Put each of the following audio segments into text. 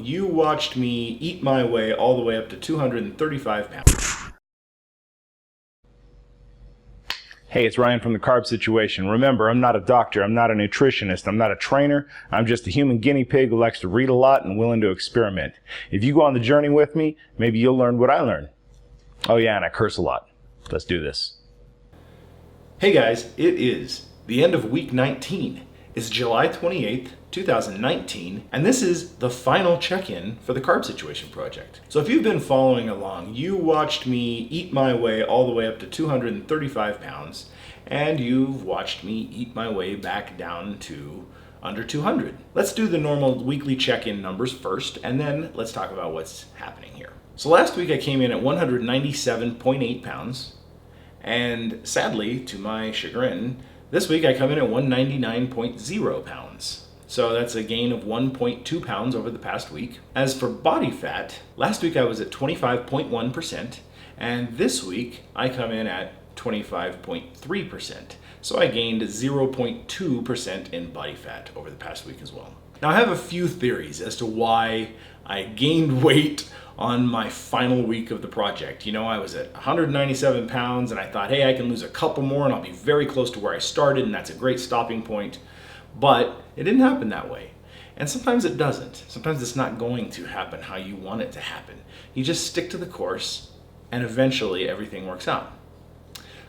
you watched me eat my way all the way up to 235 pounds. Hey, it's Ryan from the Carb Situation. Remember, I'm not a doctor, I'm not a nutritionist, I'm not a trainer. I'm just a human guinea pig who likes to read a lot and willing to experiment. If you go on the journey with me, maybe you'll learn what I learned. Oh yeah, and I curse a lot. Let's do this. Hey guys, it is the end of week 19. It's July 28th, 2019, and this is the final check-in for the Carb Situation Project. So if you've been following along, you watched me eat my way all the way up to 235 pounds, and you've watched me eat my way back down to under 200. Let's do the normal weekly check-in numbers first, and then let's talk about what's happening here. So last week I came in at 197.8 pounds, and sadly, to my chagrin, this week I come in at 199.0 pounds. So that's a gain of 1.2 pounds over the past week. As for body fat, last week I was at 25.1%, and this week I come in at 25.3%. So I gained 0.2% in body fat over the past week as well. Now I have a few theories as to why I gained weight on my final week of the project. You know, I was at 197 pounds and I thought, hey, I can lose a couple more and I'll be very close to where I started, and that's a great stopping point. But it didn't happen that way. And sometimes it doesn't. Sometimes it's not going to happen how you want it to happen. You just stick to the course and eventually everything works out.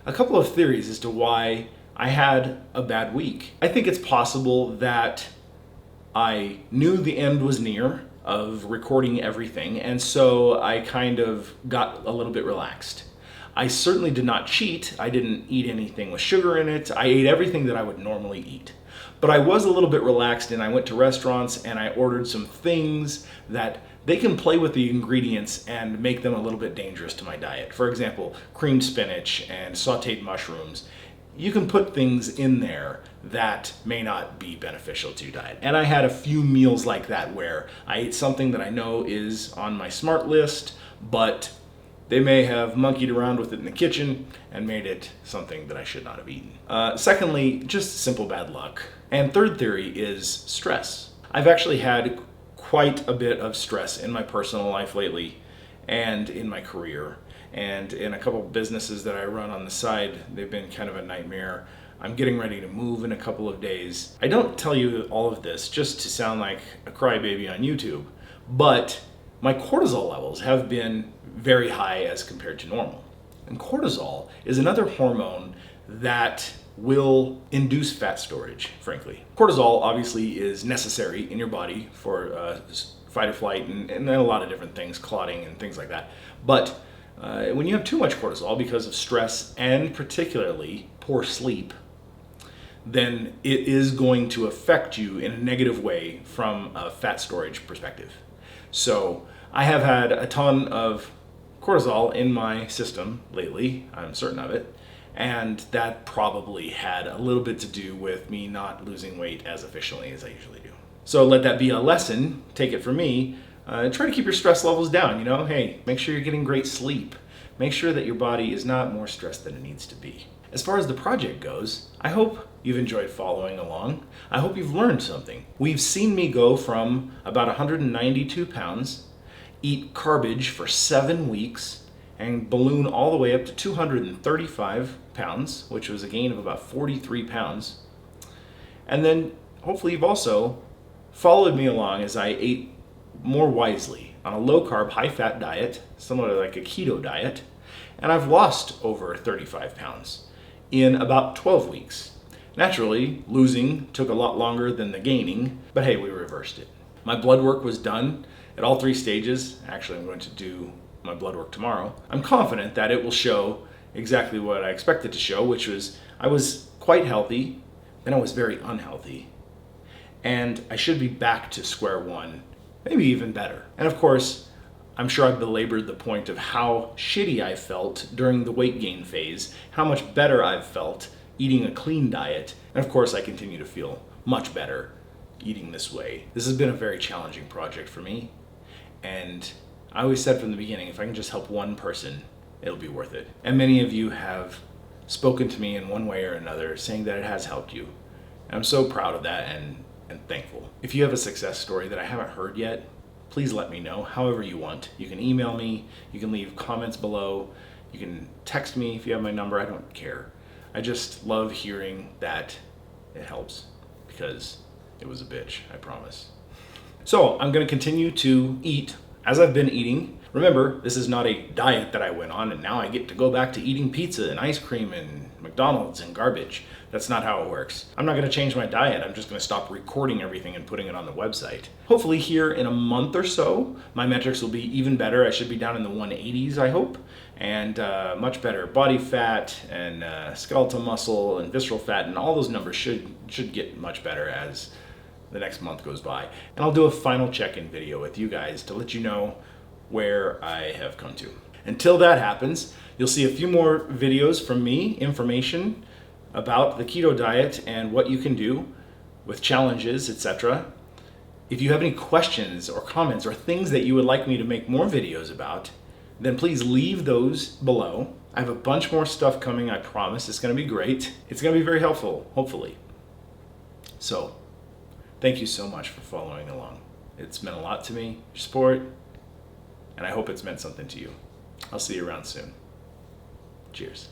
A couple of theories as to why I had a bad week. I think it's possible that I knew the end was near of recording everything, and so I kind of got a little bit relaxed. I certainly did not cheat. I didn't eat anything with sugar in it. I ate everything that I would normally eat. But I was a little bit relaxed, and I went to restaurants and I ordered some things that they can play with the ingredients and make them a little bit dangerous to my diet. For example, creamed spinach and sauteed mushrooms. You can put things in there that may not be beneficial to your diet. And I had a few meals like that where I ate something that I know is on my smart list, but they may have monkeyed around with it in the kitchen and made it something that I should not have eaten. Secondly, just simple bad luck. And third theory is stress. I've actually had quite a bit of stress in my personal life lately and in my career. And in a couple of businesses that I run on the side, they've been kind of a nightmare. I'm getting ready to move in a couple of days. I don't tell you all of this just to sound like a crybaby on YouTube, but my cortisol levels have been very high as compared to normal. And cortisol is another hormone that will induce fat storage, frankly. Cortisol obviously is necessary in your body for fight or flight and a lot of different things, clotting and things like that. But when you have too much cortisol because of stress and particularly poor sleep, then it is going to affect you in a negative way from a fat storage perspective. So I have had a ton of cortisol in my system lately, I'm certain of it, and that probably had a little bit to do with me not losing weight as efficiently as I usually do. So let that be a lesson, take it from me. Try to keep your stress levels down, hey, make sure you're getting great sleep. Make sure that your body is not more stressed than it needs to be. As far as the project goes, I hope you've enjoyed following along. I hope you've learned something. We've seen me go from about 192 pounds, eat garbage for 7 weeks, and balloon all the way up to 235 pounds, which was a gain of about 43 pounds. And then hopefully you've also followed me along as I ate more wisely on a low-carb, high-fat diet, similar to like a keto diet, and I've lost over 35 pounds in about 12 weeks. Naturally, losing took a lot longer than the gaining, but hey, we reversed it. My blood work was done at all 3 stages. Actually, I'm going to do my blood work tomorrow. I'm confident that it will show exactly what I expected to show, which was I was quite healthy, then I was very unhealthy, and I should be back to square one, maybe even better. And of course, I'm sure I've belabored the point of how shitty I felt during the weight gain phase, how much better I've felt eating a clean diet, and of course I continue to feel much better eating this way. This has been a very challenging project for me, and I always said from the beginning, if I can just help one person, it'll be worth it. And many of you have spoken to me in one way or another saying that it has helped you. And I'm so proud of that and thankful. If you have a success story that I haven't heard yet, please let me know however you want. You can email me, you can leave comments below, you can text me if you have my number. I don't care. I just love hearing that it helps, because it was a bitch, I promise. So I'm going to continue to eat as I've been eating. Remember, this is not a diet that I went on and now I get to go back to eating pizza and ice cream and McDonald's and garbage. That's not how it works. I'm not going to change my diet. I'm just going to stop recording everything and putting it on the website. Hopefully here in a month or so, my metrics will be even better. I should be down in the 180s, I hope, and much better body fat and skeletal muscle and visceral fat, and all those numbers should get much better as the next month goes by. And I'll do a final check-in video with you guys to let you know where I have come to. Until that happens, you'll see a few more videos from me, information about the keto diet and what you can do with challenges, etc. If you have any questions or comments or things that you would like me to make more videos about, then please leave those below. I have a bunch more stuff coming, I promise. It's going to be great. It's going to be very helpful, hopefully. So, thank you so much for following along. It's meant a lot to me, your support, and I hope it's meant something to you. I'll see you around soon. Cheers.